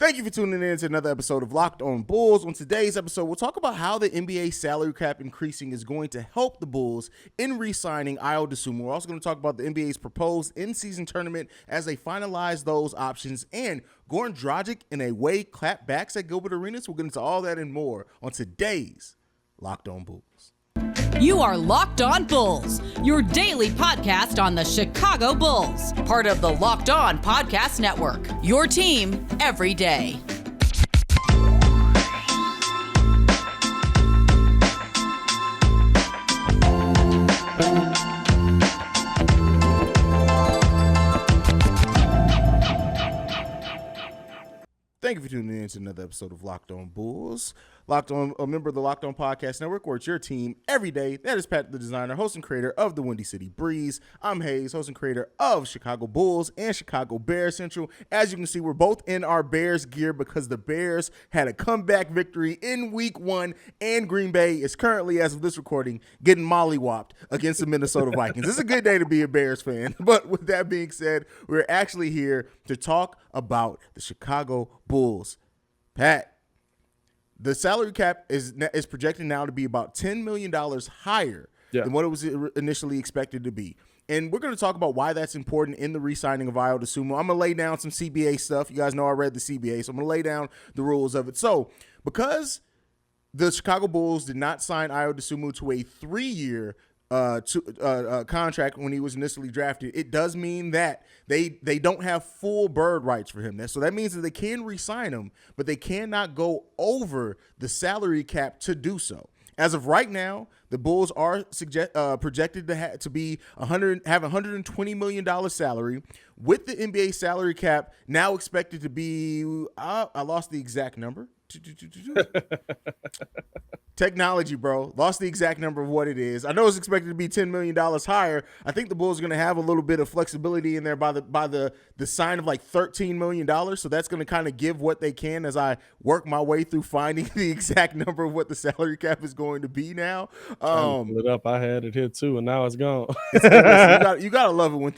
Thank you for tuning in to another episode of Locked On Bulls. On today's episode, we'll talk about how the NBA salary cap increasing is going to help the Bulls in re-signing Ayo Dosunmu. We're also going to talk about the NBA's proposed in-season tournament as they finalize those options, and Goran Dragic in a way clapbacks at Gilbert Arenas. We'll get into all that and more on today's Locked On Bulls. You are Locked On Bulls, your daily podcast on the Chicago Bulls, part of the Locked On Podcast Network, your team every day. Thank you for tuning in to another episode of Locked On Bulls. Locked On, a member of the Locked On Podcast Network, where it's your team every day. That is Pat, the designer, host and creator of the Windy City Breeze. I'm Haize, host and creator of Chicago Bulls and Chicago Bears Central. As you can see, we're both in our Bears gear because the Bears had a comeback victory in Week 1, and Green Bay is currently, as of this recording, getting mollywopped against the Minnesota Vikings. This is a good day to be a Bears fan. But with that being said, we're actually here to talk about the Chicago Bulls. Pat, the salary cap is projected now to be about $10 million higher than what it was initially expected to be. And we're going to talk about why that's important in the re-signing of Ayo Dosunmu. I'm going to lay down some CBA stuff. You guys know I read the CBA, so I'm going to lay down the rules of it. So because the Chicago Bulls did not sign Ayo Dosunmu to a 3-year contract when he was initially drafted, it does mean that they don't have full bird rights for him. So that means that they can re-sign him, but they cannot go over the salary cap to do so. As of right now, the Bulls are projected to have $120 million salary, with the NBA salary cap now expected to be I lost the exact number. Technology, bro. Lost the exact number of what it is. I know it's expected to be $10 million higher. I think the Bulls are going to have a little bit of flexibility in there by the sign of like $13 million. So that's going to kind of give what they can as I work my way through finding the exact number of what the salary cap is going to be now. Pull it up. I had it here too, and now it's gone. Listen, you gotta love it when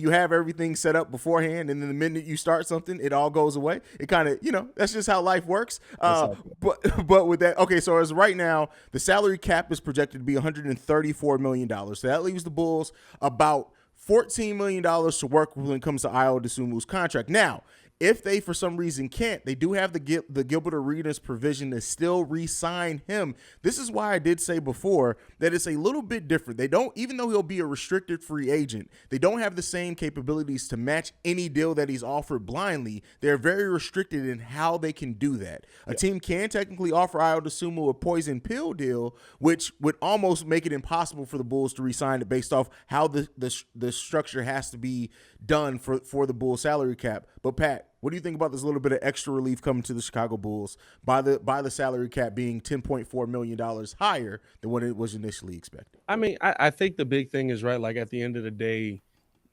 you have everything set up beforehand, and then the minute you start something, it all goes away. It kind of, that's just how life works. But with that, okay, so as right now, the salary cap is projected to be $134 million. So that leaves the Bulls about $14 million to work with when it comes to Ayo Dosunmu's contract. Now, if they, for some reason, can't, they do have the Gilbert Arenas provision to still re-sign him. This is why I did say before that it's a little bit different. They don't, even though he'll be a restricted free agent, they don't have the same capabilities to match any deal that he's offered blindly. They're very restricted in how they can do that. A team can technically offer Ayo Dosunmu a poison pill deal, which would almost make it impossible for the Bulls to re-sign it based off how the structure has to be done for the Bulls salary cap. But Pat, what do you think about this little bit of extra relief coming to the Chicago Bulls by the salary cap being $10.4 million higher than what it was initially expected? I mean, I think the big thing is, right, like at the end of the day,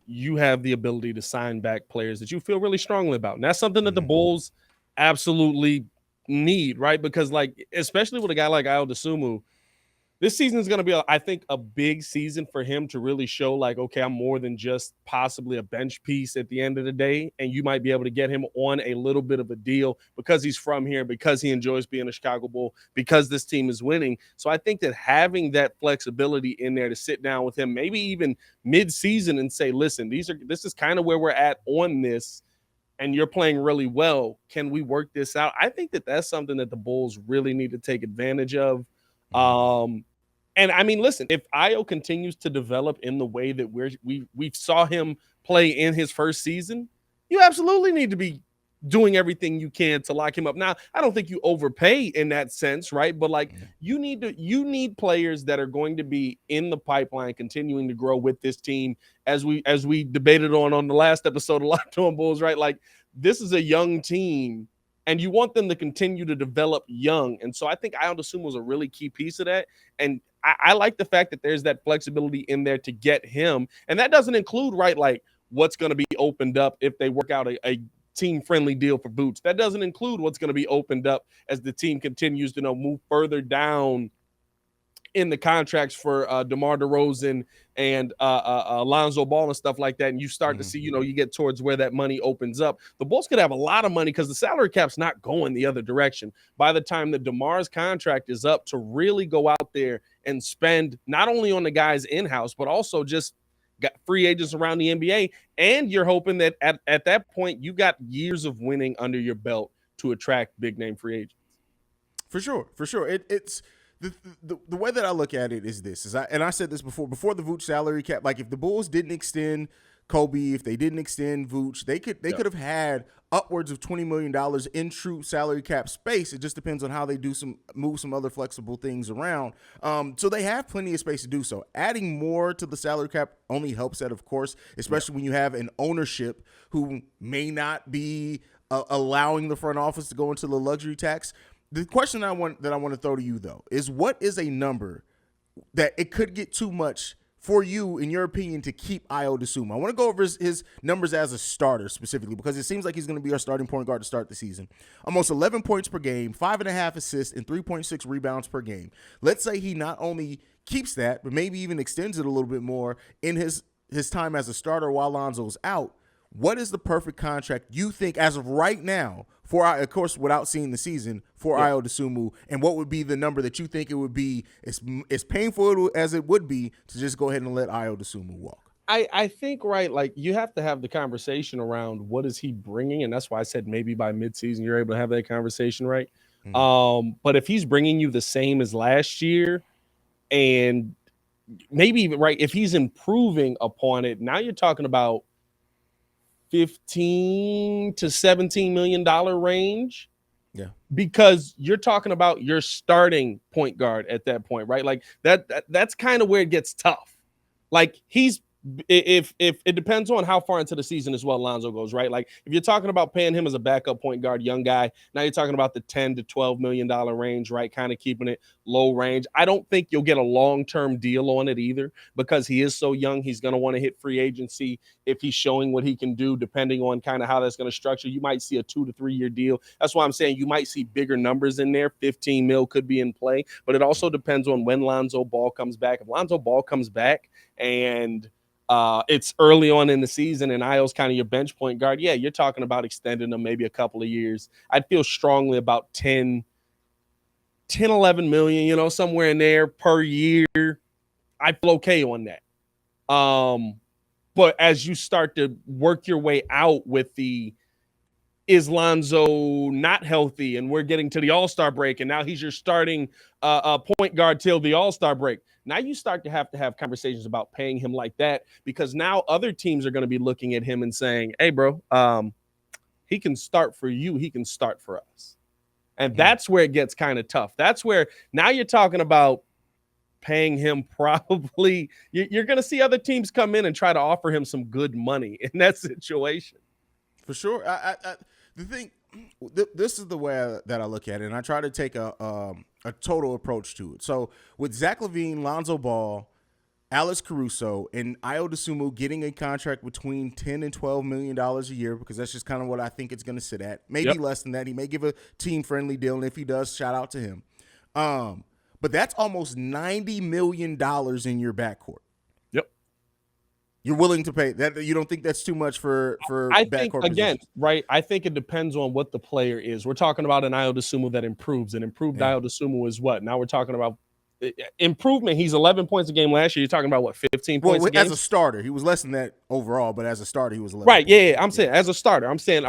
you have the ability to sign back players that you feel really strongly about. And that's something that the Bulls absolutely need, right? Because, like, especially with a guy like Ayo Dosunmu, this season is going to be, I think, a big season for him to really show, like, okay, I'm more than just possibly a bench piece at the end of the day. And you might be able to get him on a little bit of a deal because he's from here, because he enjoys being a Chicago Bull, because this team is winning. So I think that having that flexibility in there to sit down with him, maybe even mid-season, and say, listen, this is kind of where we're at on this, and you're playing really well. Can we work this out? I think that that's something that the Bulls really need to take advantage of. And I mean, listen, if Ayo continues to develop in the way that we saw him play in his first season, you absolutely need to be doing everything you can to lock him up. Now, I don't think you overpay in that sense, right? But like you need players that are going to be in the pipeline, continuing to grow with this team, as we debated on the last episode of Locked On Bulls, right? Like, this is a young team, and you want them to continue to develop young. And so I think Ayo Dosunmu was a really key piece of that. And I like the fact that there's that flexibility in there to get him. And that doesn't include, right, like what's going to be opened up if they work out a team-friendly deal for Boots. That doesn't include what's going to be opened up as the team continues to move further down in the contracts for DeMar DeRozan and Alonzo Ball and stuff like that, and you start to see, you get towards where that money opens up, the Bulls could have a lot of money because the salary cap's not going the other direction by the time that DeMar's contract is up to really go out there and spend not only on the guys in-house, but also just got free agents around the NBA. And you're hoping that at that point, you got years of winning under your belt to attract big-name free agents. For sure. It's the way that I look at it is this. I said this before the Vooch salary cap. Like, if the Bulls didn't extend Kobe, if they didn't extend Vooch, they could have had upwards of $20 million in true salary cap space. It just depends on how they move some other flexible things around. So they have plenty of space to do so. Adding more to the salary cap only helps that, of course, especially when you have an ownership who may not be allowing the front office to go into the luxury tax. The question I want to throw to you, though, is what is a number that it could get too much for you, in your opinion, to keep Ayo Dosunmu? I want to go over his numbers as a starter specifically, because it seems like he's going to be our starting point guard to start the season. Almost 11 points per game, 5.5 assists, and 3.6 rebounds per game. Let's say he not only keeps that, but maybe even extends it a little bit more in his time as a starter while Lonzo's out. What is the perfect contract you think as of right now for, of course, without seeing the season, for Ayo Dosunmu, and what would be the number that you think it would be, as painful as it would be to just go ahead and let Ayo Dosunmu walk? I think, right, like, you have to have the conversation around what is he bringing, and that's why I said maybe by midseason you're able to have that conversation, right? But if he's bringing you the same as last year, and maybe even, right, if he's improving upon it, now you're talking about $15 to $17 million range. Yeah. Because you're talking about your starting point guard at that point, right? Like that's kind of where it gets tough. Like, if it depends on how far into the season as well Lonzo goes, right? Like, if you're talking about paying him as a backup point guard, young guy, now you're talking about the $10 to $12 million range, right? Kind of keeping it low range. I don't think you'll get a long-term deal on it either, because he is so young. He's going to want to hit free agency if he's showing what he can do, depending on kind of how that's going to structure. You might see a 2 to 3 year deal. That's why I'm saying you might see bigger numbers in there. 15 mil could be in play, but it also depends on when Lonzo Ball comes back. If Lonzo Ball comes back and it's early on in the season and Ayo's kind of your bench point guard, yeah, you're talking about extending them maybe a couple of years. I'd feel strongly about 10, 11 million, somewhere in there per year. I feel okay on that. But as you start to work your way out with is Lonzo not healthy and we're getting to the All-Star break and now he's your starting point guard till the All-Star break. Now you start to have conversations about paying him like that, because now other teams are going to be looking at him and saying, hey, bro, he can start for you. He can start for us. And that's where it gets kind of tough. That's where now you're talking about paying him probably. You're going to see other teams come in and try to offer him some good money in that situation. For sure. The thing, this is the way that I look at it, and I try to take a total approach to it. So with Zach LaVine, Lonzo Ball, Alex Caruso, and Ayo Dosunmu getting a contract between $10 and $12 million a year, because that's just kind of what I think it's going to sit at. Maybe less than that. He may give a team-friendly deal, and if he does, shout out to him. But that's almost $90 million in your backcourt. You're willing to pay that? You don't think that's too much for I backcourt think, positions? again, right, I think it depends on what the player is. We're talking about an Ayo Dosunmu that improves. An improved Ayo Dosunmu is what? Now we're talking about improvement. He's 11 points a game last year. You're talking about what, 15 points a game? As a starter, he was less than that overall, but as a starter, he was 11. Right, yeah. I'm saying as a starter. I'm saying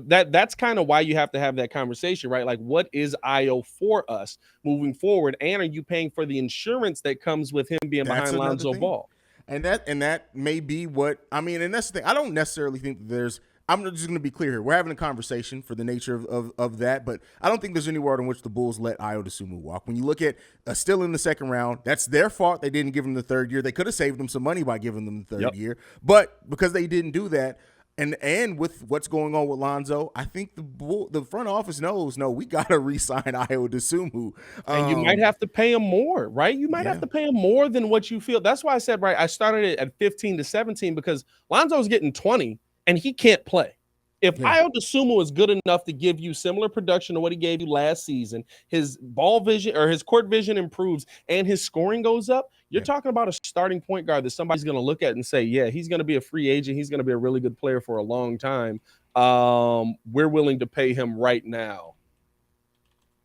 that's kind of why you have to have that conversation, right? Like, what is Ayo for us moving forward? And are you paying for the insurance that comes with him being behind Lonzo Ball? And that may be what I mean. And that's the thing. I don't necessarily think that I'm just going to be clear here. We're having a conversation for the nature of that, but I don't think there's any world in which the Bulls let Ayo Dosunmu walk. When you look at still in the second round, that's their fault. They didn't give him the third year. They could have saved him some money by giving them the third year, but because they didn't do that, and with what's going on with Lonzo, I think the front office knows, no, we got to re-sign Ayo Dosunmu. And you might have to pay him more, right? You might have to pay him more than what you feel. That's why I said, right, I started it at 15 to 17 because Lonzo's getting 20 and he can't play. If Ayo Dosunmu is good enough to give you similar production to what he gave you last season, his ball vision or his court vision improves and his scoring goes up, you're talking about a starting point guard that somebody's going to look at and say, yeah, he's going to be a free agent. He's going to be a really good player for a long time. We're willing to pay him right now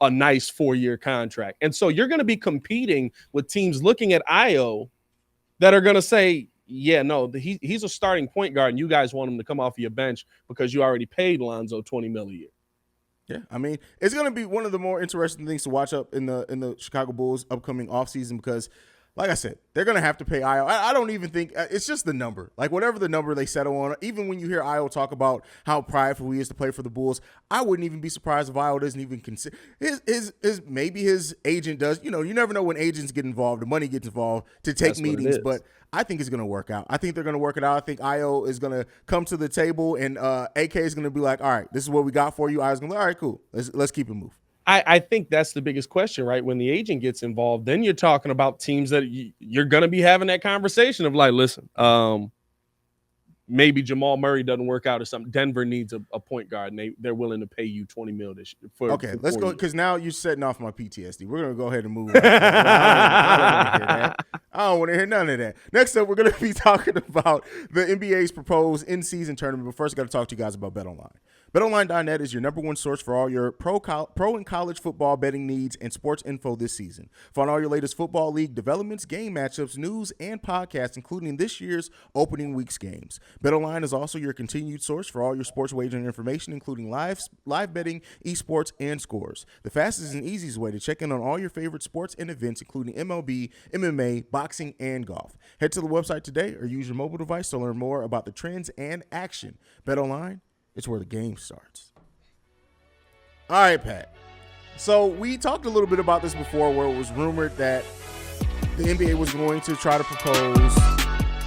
a nice 4-year contract. And so you're going to be competing with teams looking at Ayo that are going to say, yeah, no, he's a starting point guard, and you guys want him to come off your bench because you already paid Lonzo $20 million a year. Yeah, I mean, it's going to be one of the more interesting things to watch up in the Chicago Bulls upcoming offseason because, like I said, they're going to have to pay Ayo. I don't even think – it's just the number. Like, whatever the number they settle on, even when you hear Ayo talk about how prideful he is to play for the Bulls, I wouldn't even be surprised if Ayo doesn't even consider – maybe his agent does. You know, you never know when agents get involved, the money gets involved to take meetings, but I think it's going to work out. I think they're going to work it out. I think Ayo is going to come to the table, and AK is going to be like, all right, this is what we got for you. Ayo's going to be like, all right, cool. Let's keep it moving. I think that's the biggest question, right? When the agent gets involved, then you're talking about teams that you're going to be having that conversation of like, listen, maybe Jamal Murray doesn't work out or something. Denver needs a point guard, and they're willing to pay you $20 million this year. Okay, let's go because now you're setting off my PTSD. We're going to go ahead and move. I don't want to hear none of that. Next up, we're going to be talking about the NBA's proposed in-season tournament. But first, I got to talk to you guys about BetOnline. BetOnline.net is your number one source for all your pro and college football betting needs and sports info this season. Find all your latest football league developments, game matchups, news, and podcasts, including this year's opening week's games. BetOnline is also your continued source for all your sports wagering information, including live betting, esports, and scores. The fastest and easiest way to check in on all your favorite sports and events, including MLB, MMA, boxing, and golf. Head to the website today or use your mobile device to learn more about the trends and action. BetOnline, it's where the game starts. All right, Pat. So we talked a little bit about this before where it was rumored that the NBA was going to try to propose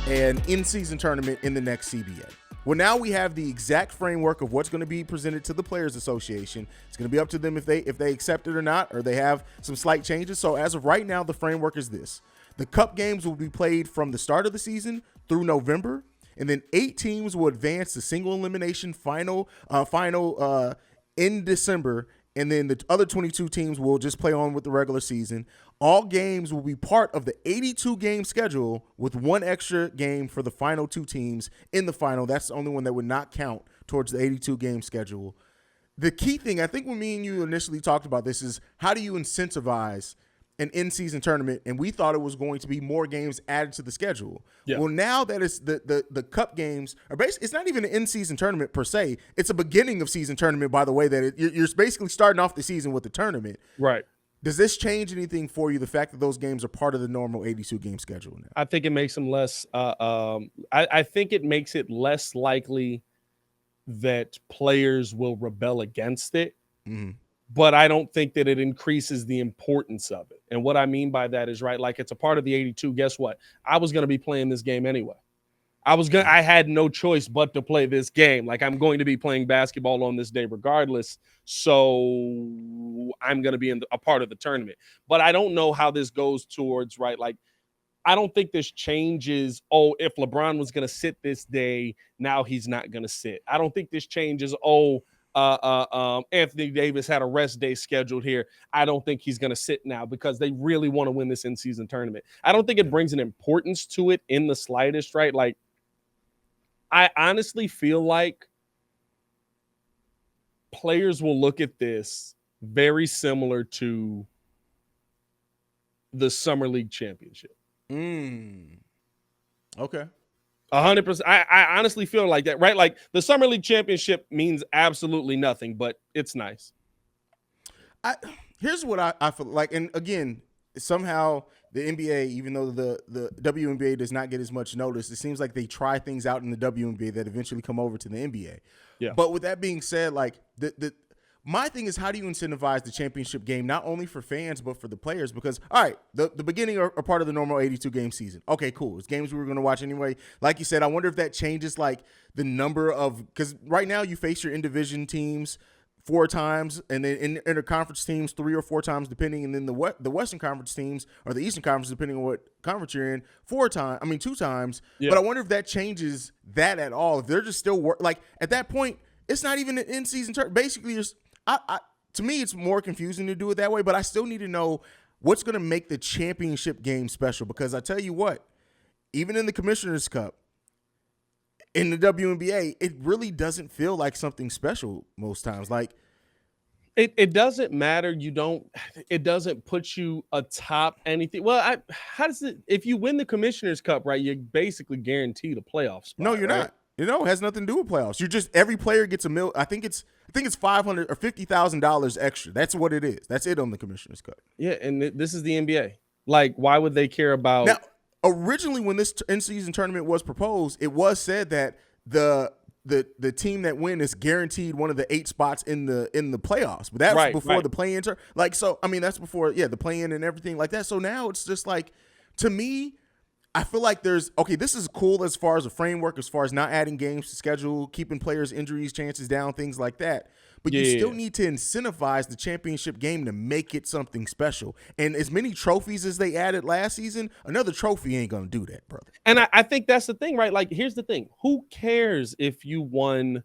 an in-season tournament in the next CBA. Well, now we have the exact framework of what's going to be presented to the Players Association. It's going to be up to them if they accept it or not, or they have some slight changes. So as of right now, the framework is this. The Cup games will be played from the start of the season through November. And then 8 teams will advance to single elimination final in December. And then the other 22 teams will just play on with the regular season. All games will be part of the 82-game schedule with one extra game for the final 2 teams in the final. That's the only one that would not count towards the 82-game schedule. The key thing, I think when me and you initially talked about this, is how do you incentivize an in-season tournament, and we thought it was going to be more games added to the schedule. Yeah. Well, now that it's the Cup games are basically, it's not even an in-season tournament per se. It's a beginning of season tournament by the way that you're basically starting off the season with the tournament. Right. Does this change anything for you, the fact that those games are part of the normal 82-game schedule now? I think it makes them less I think it makes it less likely that players will rebel against it. Mm-hmm. But I don't think that it increases the importance of it. And what I mean by that is, right, like it's a part of the 82. Guess what? I was going to be playing this game anyway. I had no choice but to play this game. Like I'm going to be playing basketball on this day regardless. So I'm going to be a part of the tournament. But I don't know how this goes towards, right, like I don't think this changes, if LeBron was going to sit this day, now he's not going to sit. I don't think this changes, Anthony Davis had a rest day scheduled here. I don't think he's going to sit now because they really want to win this in-season tournament. I don't think it brings an importance to it in the slightest, right? Like, I honestly feel like players will look at this very similar to the Summer League Championship. Okay. 100%. I honestly feel like that, right? Like the Summer League Championship means absolutely nothing, but it's nice. Here's what I feel like, and again, somehow the NBA, even though the WNBA does not get as much notice, it seems like they try things out in the WNBA that eventually come over to the NBA. Yeah. But with that being said, like my thing is, how do you incentivize the championship game, not only for fans, but for the players? Because, all right, the beginning are part of the normal 82-game season. Okay, cool. It's games we were going to watch anyway. Like you said, I wonder if that changes, like, the number of – because right now you face your in-division teams 4 times, and then inter-conference teams 3 or 4 times, depending, and then the Western Conference teams or the Eastern Conference, depending on what conference you're in, 2 times. Yeah. But I wonder if that changes that at all. If they're just still – like, at that point – it's not even an in-season tournament. Basically, to me, it's more confusing to do it that way, but I still need to know what's going to make the championship game special, because I tell you what, even in the Commissioner's Cup, in the WNBA, it really doesn't feel like something special most times. Like, it doesn't matter. It doesn't put you atop anything. Well, how does it, if you win the Commissioner's Cup, right, you're basically guaranteed a playoff spot. No, you're not. You know, it has nothing to do with playoffs. You're just, every player gets I think it's $500,000 or $50,000 extra. That's what it is. That's it on the Commissioner's Cup. Yeah, and this is the NBA. Like, why would they care about? Now, originally, when this in-season tournament was proposed, it was said that the team that win is guaranteed one of the 8 spots in the playoffs. But that was before the play-in. Like, so, I mean, that's before, the play-in and everything like that. So now it's just like, to me, I feel like this is cool as far as a framework, as far as not adding games to schedule, keeping players' injuries chances down, things like that. But you still need to incentivize the championship game to make it something special. And as many trophies as they added last season, another trophy ain't going to do that, brother. And I think that's the thing, right? Like, here's the thing. Who cares if you won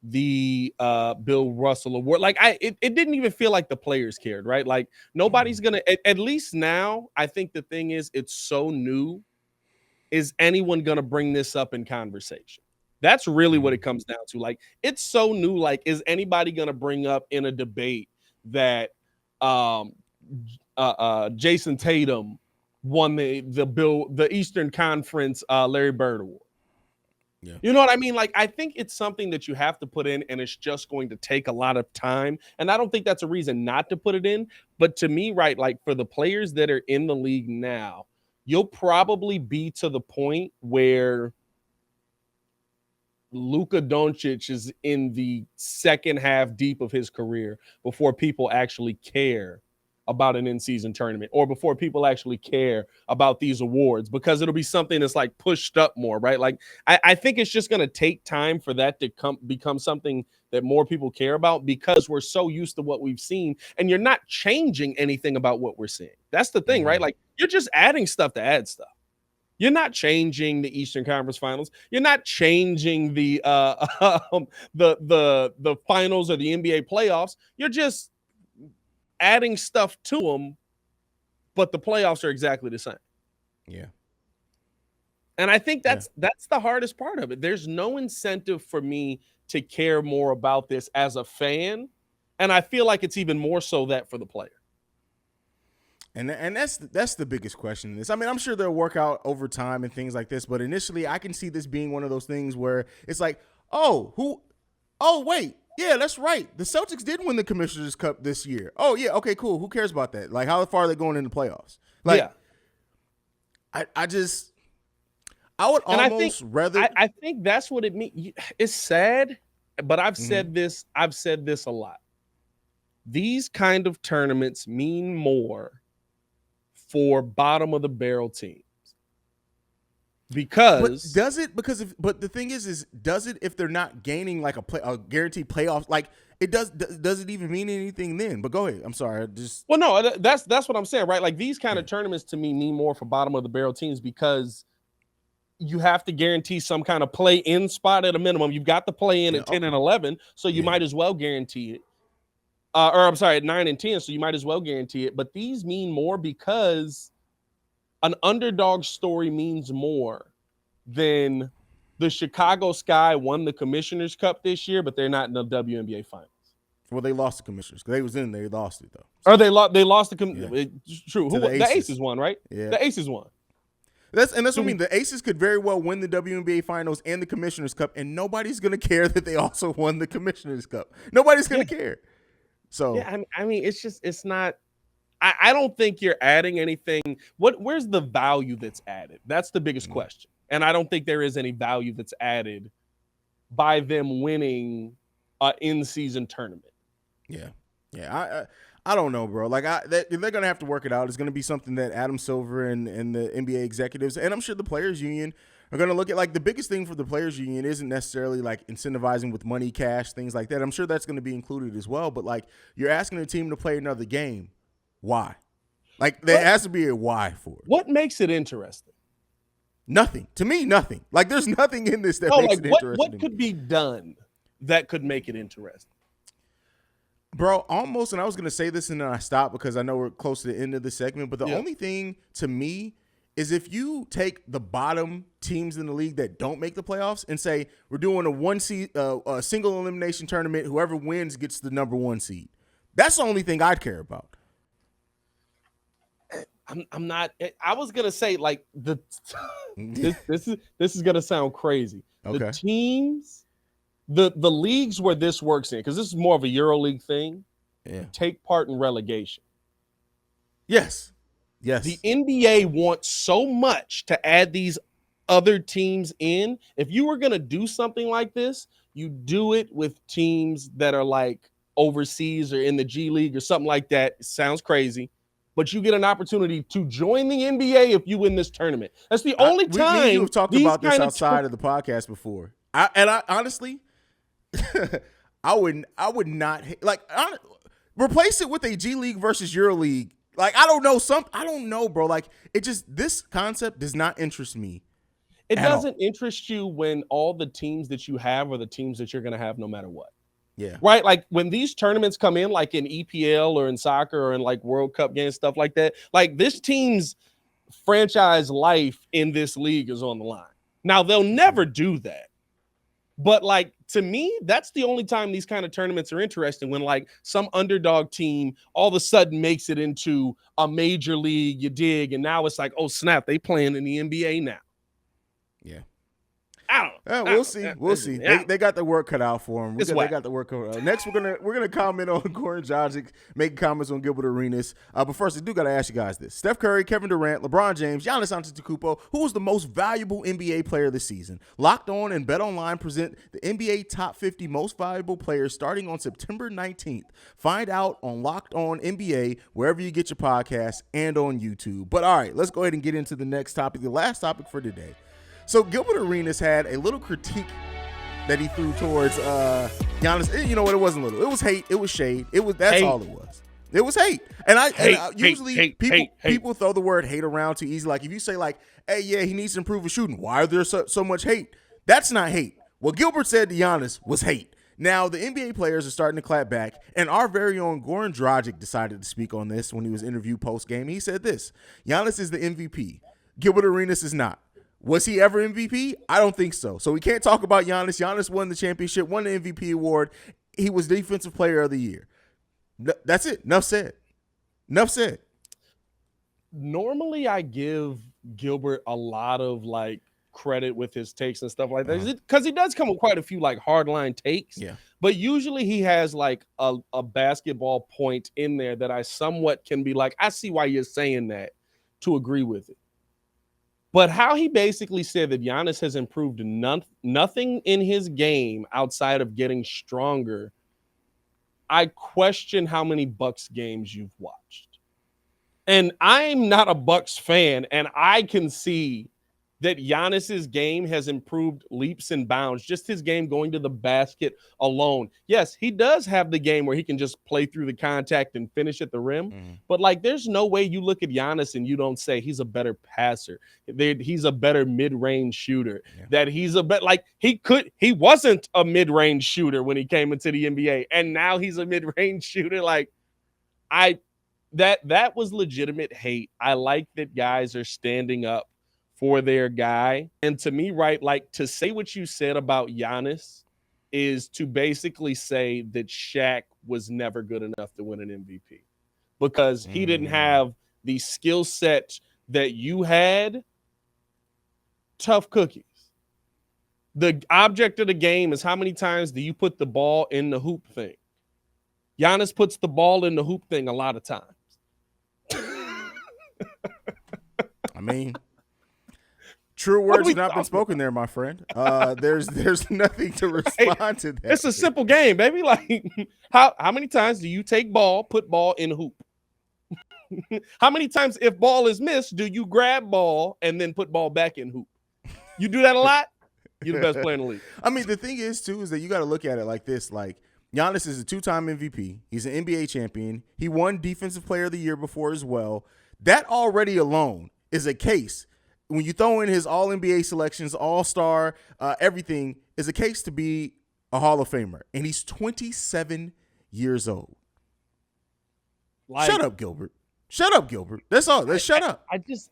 the Bill Russell Award? Like, it didn't even feel like the players cared, right? Like, nobody's going to, at least now, I think the thing is, it's so new. Is anyone going to bring this up in conversation? That's really what it comes down to. Like, it's so new. Like, is anybody going to bring up in a debate that Jason Tatum won the Eastern Conference Larry Bird Award? Yeah. You know what I mean? Like, I think it's something that you have to put in, and it's just going to take a lot of time. And I don't think that's a reason not to put it in. But to me, right, like, for the players that are in the league now, you'll probably be to the point where Luka Doncic is in the second half deep of his career before people actually care about an in-season tournament, or before people actually care about these awards, because it'll be something that's like pushed up more, right? Like, I think it's just going to take time for that to become something that more people care about, because we're so used to what we've seen, and you're not changing anything about what we're seeing. That's the thing, right? Like, you're just adding stuff to add stuff. You're not changing the Eastern Conference Finals. You're not changing the finals or the NBA playoffs. You're just adding stuff to them, but the playoffs are exactly the same. Yeah. And I think that's the hardest part of it. There's no incentive for me to care more about this as a fan, and I feel like it's even more so that for the player. And that's the biggest question in this. I mean, I'm sure they'll work out over time and things like this, but initially I can see this being one of those things where it's like, wait, yeah, that's right. The Celtics did win the Commissioner's Cup this year. Oh, yeah, okay, cool. Who cares about that? Like, how far are they going in the playoffs? Like, yeah. I would almost rather. I think that's what it means. It's sad, but I've said this a lot. These kind of tournaments mean more for bottom of the barrel teams. Because does it? But the thing is does it if they're not gaining like a guaranteed playoff? Like, it does it even mean anything then? But go ahead. I'm sorry. Well, no, that's what I'm saying, right? Like, these kind of tournaments to me mean more for bottom of the barrel teams, because you have to guarantee some kind of play-in spot at a minimum. You've got the play-in at 10 and 11, so you might as well guarantee it. At 9 and 10, so you might as well guarantee it. But these mean more because an underdog story means more than the Chicago Sky won the Commissioner's Cup this year, but they're not in the WNBA Finals. Well, they lost the Commissioner's because they was in there. They lost it, though. So. Or they lost the True. The Aces won, right? Yeah. The Aces won. That's what I mean. The Aces could very well win the WNBA Finals and the Commissioner's Cup, and nobody's going to care that they also won the Commissioner's Cup. Nobody's going to care. So yeah, I mean, it's not. I don't think you're adding anything. Where's the value that's added? That's the biggest question, and I don't think there is any value that's added by them winning an in-season tournament. Yeah. I don't know, bro. Like, they're gonna have to work it out. It's gonna be something that Adam Silver and the NBA executives, and I'm sure the players union, are going to look at. Like, the biggest thing for the players union isn't necessarily like incentivizing with money, cash, things like that. I'm sure that's going to be included as well. But like, you're asking a team to play another game. Why? Like, there has to be a why for it. What makes it interesting? Nothing. To me, nothing. Like, there's nothing in this that makes it interesting. What could be done? that could make it interesting. Bro, almost, and I was going to say this and then I stopped because I know we're close to the end of the segment, but the only thing to me is if you take the bottom teams in the league that don't make the playoffs and say we're doing a single elimination tournament, whoever wins gets the number 1 seed. That's the only thing I'd care about. I'm not. I was gonna say like this is gonna sound crazy. Okay. The teams, the leagues where this works in, because this is more of a EuroLeague thing. Yeah. Take part in relegation. Yes. The NBA wants so much to add these other teams in. If you were gonna do something like this, you do it with teams that are like overseas or in the G League or something like that. It sounds crazy. But you get an opportunity to join the NBA if you win this tournament. That's the only time. You have talked about this outside of the podcast before. I honestly, I would not replace it with a G League versus EuroLeague. Like, I don't know, bro. Like, this concept does not interest me. It doesn't interest you when all the teams that you have are the teams that you're going to have no matter what. Yeah. Right. Like when these tournaments come in, like in EPL or in soccer or in like World Cup games, stuff like that, like this team's franchise life in this league is on the line. Now, they'll never do that. But like, to me, that's the only time these kind of tournaments are interesting, when like some underdog team all of a sudden makes it into a major league, you dig, and now it's like, oh, snap, they playing in the NBA now. Yeah. I don't know. We'll see. We'll see. They got the work cut out for them. They got the work cut out. Next, we're gonna comment on Goran Dragic, making comments on Gilbert Arenas. But first, I do gotta ask you guys this: Steph Curry, Kevin Durant, LeBron James, Giannis Antetokounmpo, who was the most valuable NBA player this season? Locked On and Bet Online present the NBA Top 50 Most Valuable Players starting on September 19th. Find out on Locked On NBA wherever you get your podcasts and on YouTube. But all right, let's go ahead and get into the next topic, the last topic for today. So Gilbert Arenas had a little critique that he threw towards Giannis. You know what? It wasn't little. It was hate. It was shade. That's hate. All it was. It was hate. And usually people throw the word hate around too easy. Like if you say like, hey, yeah, he needs to improve his shooting. Why are there so much hate? That's not hate. What Gilbert said to Giannis was hate. Now, the NBA players are starting to clap back, and our very own Goran Dragic decided to speak on this when he was interviewed post-game. He said this: Giannis is the MVP. Gilbert Arenas is not. Was he ever MVP? I don't think so. So we can't talk about Giannis. Giannis won the championship, won the MVP award. He was Defensive Player of the Year. That's it. Enough said. Normally, I give Gilbert a lot of like credit with his takes and stuff like that, because he does come with quite a few like hardline takes. Yeah. But usually he has like a basketball point in there that I somewhat can be like, I see why you're saying that, to agree with it. But how he basically said that Giannis has improved nothing in his game outside of getting stronger, I question how many Bucks games you've watched. And I'm not a Bucks fan, and I can see that Giannis's game has improved leaps and bounds, just his game going to the basket alone. Yes, he does have the game where he can just play through the contact and finish at the rim. Mm-hmm. But like, there's no way you look at Giannis and you don't say he's a better passer. He's a better mid-range shooter. Yeah. That he's a better, like he wasn't a mid-range shooter when he came into the NBA, and now he's a mid-range shooter. Like that was legitimate hate. I like that guys are standing up for their guy. And to me, right, like to say what you said about Giannis is to basically say that Shaq was never good enough to win an MVP because he didn't have the skill set that you had. Tough cookies. The object of the game is how many times do you put the ball in the hoop thing? Giannis puts the ball in the hoop thing a lot of times. I mean, true words have not been spoken there, my friend. There's nothing to respond to that. It's a simple game, baby. Like, how many times do you take ball, put ball in hoop? How many times, if ball is missed, do you grab ball and then put ball back in hoop? You do that a lot, you're the best player in the league. I mean, the thing is, too, is that you got to look at it like this. Like, Giannis is a 2-time MVP. He's an NBA champion. He won Defensive Player of the Year before as well. That already alone is a case. When you throw in his All-NBA selections, All-Star, everything, is a case to be a Hall of Famer, and he's 27 years old. Shut up, Gilbert. Shut up, Gilbert. That's all. Shut up.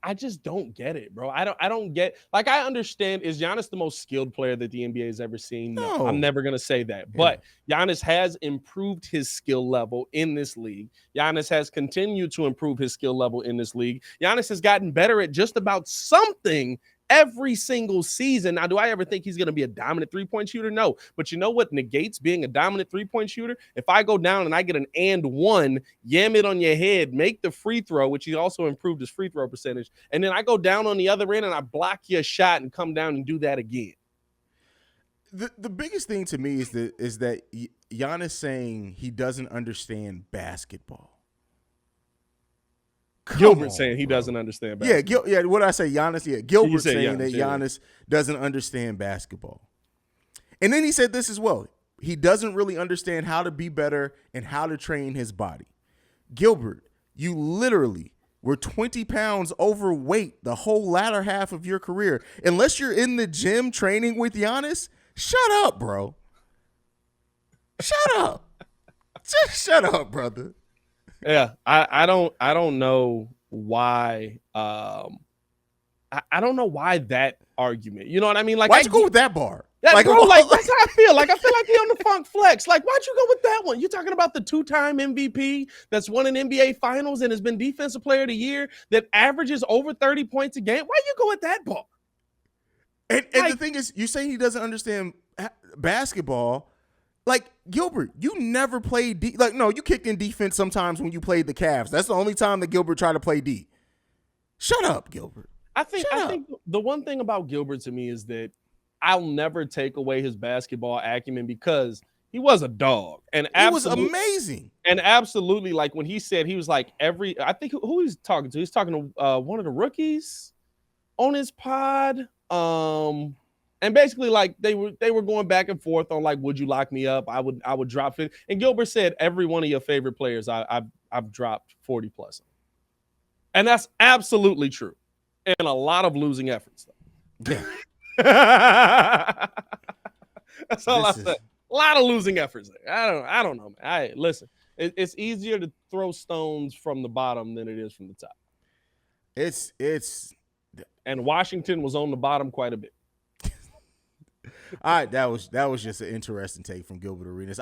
I just don't get it, bro. I don't get, like, I understand, is Giannis the most skilled player that the NBA has ever seen? No. I'm never gonna say that. But Giannis has improved his skill level in this league. Giannis has continued to improve his skill level in this league. Giannis has gotten better at just about something every single season. Now, do I ever think he's going to be a dominant three-point shooter? No. But you know what negates being a dominant three-point shooter? If I go down and I get an and one, yam it on your head, make the free throw, which he also improved his free throw percentage, and then I go down on the other end and I block your shot and come down and do that again. The biggest thing to me is that Giannis saying he doesn't understand basketball. Gilbert saying he doesn't understand basketball. Yeah, what did I say? Giannis? Yeah, Gilbert saying that Giannis doesn't understand basketball. And then he said this as well. He doesn't really understand how to be better and how to train his body. Gilbert, you literally were 20 pounds overweight the whole latter half of your career. Unless you're in the gym training with Giannis, shut up, bro. Shut up. Just shut up, brother. Yeah, I don't know why. I don't know why that argument. You know what I mean? Like, why'd you go with that bar? Like, bro, like that's how I feel. Like, I feel like you're on the Funk Flex. Like, why'd you go with that one? You're talking about the 2-time MVP that's won an NBA Finals and has been Defensive Player of the Year that averages over 30 points a game. Why you go with that bar? And the thing is, you're saying he doesn't understand basketball. Like, Gilbert, you never played D. Like, no, you kicked in defense sometimes when you played the Cavs. That's the only time that Gilbert tried to play D. Shut up, Gilbert. I think the one thing about Gilbert to me is that I'll never take away his basketball acumen because he was a dog. And he was amazing. And absolutely, like, when he said he was like I think who he's talking to? He's talking to one of the rookies on his pod. And basically, like, they were going back and forth on, like, would you lock me up? I would drop it. And Gilbert said every one of your favorite players, I've dropped 40 plus. And that's absolutely true. And a lot of losing efforts, though. Yeah. That's all I said. A lot of losing efforts there. I don't know, man. Listen, it's easier to throw stones from the bottom than it is from the top. And Washington was on the bottom quite a bit. All right, that was just an interesting take from Gilbert Arenas.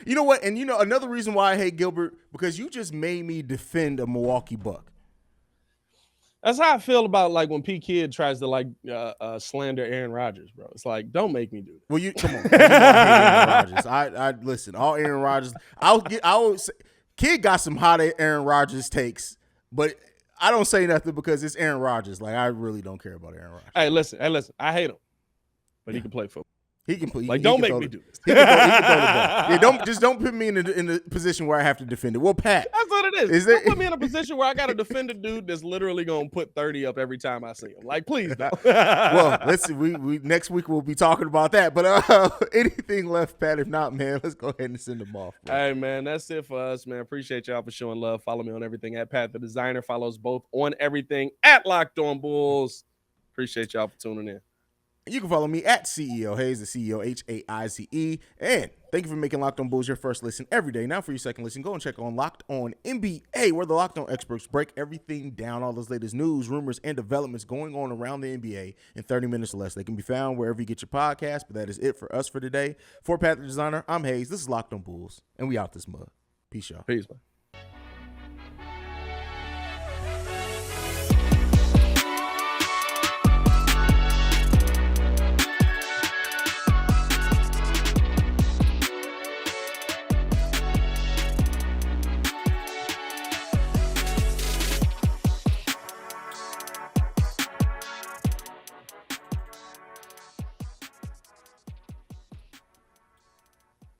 You know what? And you know another reason why I hate Gilbert, because you just made me defend a Milwaukee Buck. That's how I feel about, like, when P. Kid tries to, like, slander Aaron Rodgers, bro. It's like, don't make me do that. Well, come on. You Aaron Rodgers. I listen. All Aaron Rodgers. Kid got some hot Aaron Rodgers takes, but I don't say nothing because it's Aaron Rodgers. Like, I really don't care about Aaron Rodgers. Hey, listen. I hate him. But he can play football. He can play. Like, don't make me do this. He can throw the ball. Yeah, don't put me in the position where I have to defend it. Well, Pat, that's what it is. Don't put me in a position where I got to defend a dude that's literally gonna put 30 up every time I see him. Like, please. Well, let's see. We next week we'll be talking about that. But anything left, Pat? If not, man, let's go ahead and send them off. Bro. Hey, man, that's it for us, man. Appreciate y'all for showing love. Follow me on everything at Pat the Designer. Follow us both on everything at Locked On Bulls. Appreciate y'all for tuning in. You can follow me at CEO Haize, the CEO Haize. And thank you for making Locked On Bulls your first listen every day. Now for your second listen, go and check on Locked On NBA, where the Locked On experts break everything down, all those latest news, rumors, and developments going on around the NBA in 30 minutes or less. They can be found wherever you get your podcast, but that is it for us for today. For Pat the Designer, I'm Haize. This is Locked On Bulls, and we out this mug. Peace, y'all. Peace, man.